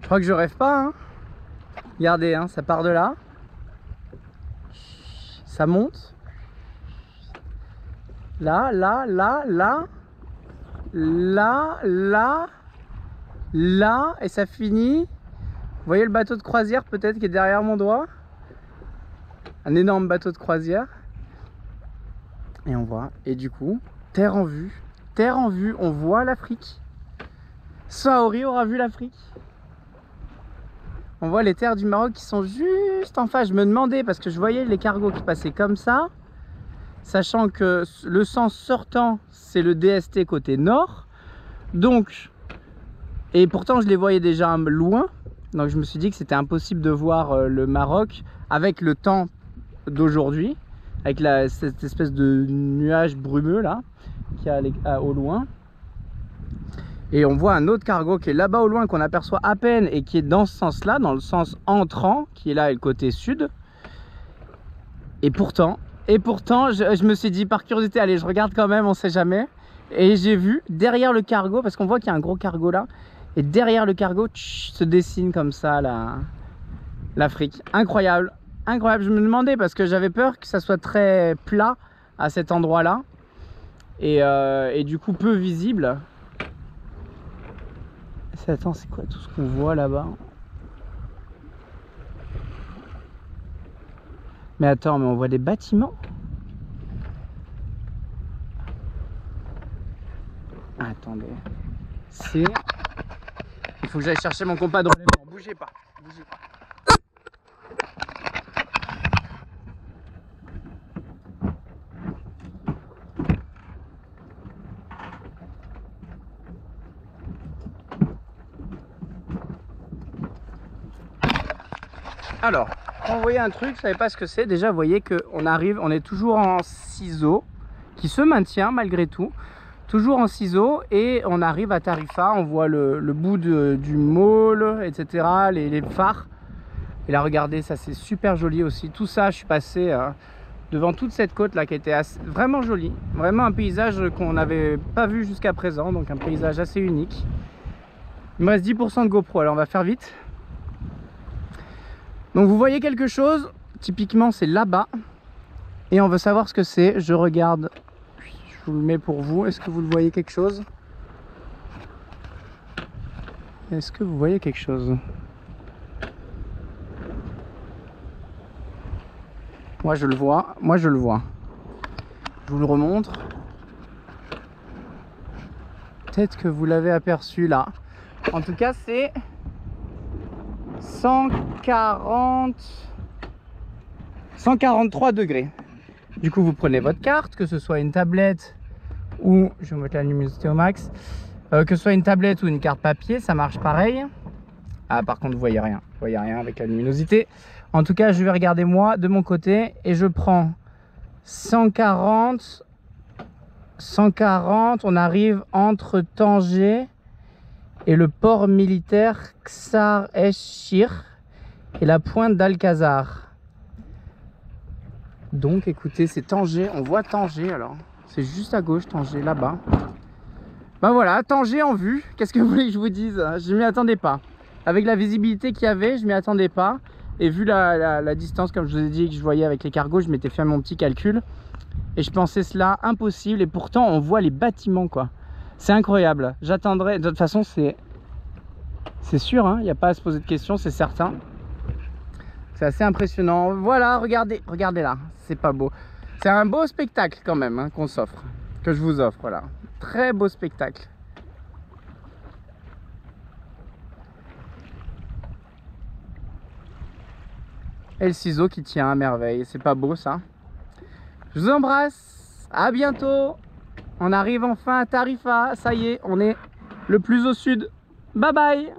crois que je rêve pas, hein. Regardez, hein, ça part de là. Ça monte. Là, là, là, là. Là, là. Là. Et ça finit. Vous voyez le bateau de croisière peut-être qui est derrière mon doigt. Un énorme bateau de croisière. Et on voit. Et du coup, terre en vue. Terre en vue, on voit l'Afrique. Saori aura vu l'Afrique. On voit les terres du Maroc qui sont juste en face. Je me demandais parce que je voyais les cargos qui passaient comme ça. Sachant que le sens sortant, c'est le DST côté nord. Donc, et pourtant je les voyais déjà loin. Donc je me suis dit que c'était impossible de voir le Maroc avec le temps d'aujourd'hui. Avec cette espèce de nuage brumeux là, qui est au loin. Et on voit un autre cargo qui est là-bas au loin, qu'on aperçoit à peine et qui est dans ce sens-là, dans le sens entrant, qui est là et le côté sud. Et pourtant, je me suis dit par curiosité, allez, je regarde quand même, on sait jamais. Et j'ai vu derrière le cargo, parce qu'on voit qu'il y a un gros cargo là, et derrière le cargo, se dessine comme ça l'Afrique. Incroyable, incroyable. Je me demandais parce que j'avais peur que ça soit très plat à cet endroit-là. Et du coup peu visible. Attends, c'est quoi tout ce qu'on voit là-bas? Mais attends, mais on voit des bâtiments? Attendez. C'est... Il faut que j'aille chercher mon compas de relèvement. Bougez pas, bougez pas. Alors, on voyait un truc, je savais pas ce que c'est. Déjà, vous voyez qu'on arrive, on est toujours en ciseaux, qui se maintient malgré tout. Toujours en ciseaux, et on arrive à Tarifa, on voit le bout du môle, etc., les phares. Et là, regardez, ça c'est super joli aussi. Tout ça, je suis passé devant toute cette côte là qui était vraiment jolie. Vraiment un paysage qu'on n'avait pas vu jusqu'à présent, donc un paysage assez unique. Il me reste 10% de GoPro, alors on va faire vite. Donc vous voyez quelque chose, typiquement c'est là-bas. Et on veut savoir ce que c'est. Je regarde, je vous le mets pour vous. Est-ce que vous le voyez quelque chose? Est-ce que vous voyez quelque chose? Moi je le vois, moi je le vois. Je vous le remontre. Peut-être que vous l'avez aperçu là. En tout cas c'est 143 degrés. Du coup vous prenez votre carte, que ce soit une tablette ou, je vais mettre la luminosité au max, que ce soit une tablette ou une carte papier, ça marche pareil. Ah par contre vous voyez rien avec la luminosité. En tout cas je vais regarder moi de mon côté et je prends 140, on arrive entre Tanger et le port militaire Ksar Eshir et la pointe d'Alcazar. Donc écoutez, c'est Tanger, on voit Tanger alors. C'est juste à gauche Tanger, là-bas. Ben voilà, Tanger en vue. Qu'est-ce que vous voulez que je vous dise? Je m'y attendais pas. Avec la visibilité qu'il y avait, je m'y attendais pas. Et vu la distance, comme je vous ai dit, que je voyais avec les cargos, je m'étais fait mon petit calcul. Et je pensais cela impossible. Et pourtant, on voit les bâtiments, quoi. C'est incroyable. J'attendrai. De toute façon, c'est sûr, hein, il n'y a pas à se poser de questions, c'est certain. C'est assez impressionnant. Voilà, regardez là. C'est pas beau. C'est un beau spectacle quand même, hein, qu'on s'offre. Que je vous offre, là. Très beau spectacle. Et le ciseau qui tient à merveille. C'est pas beau ça? Je vous embrasse. À bientôt. On arrive enfin à Tarifa. Ça y est, on est le plus au sud. Bye bye.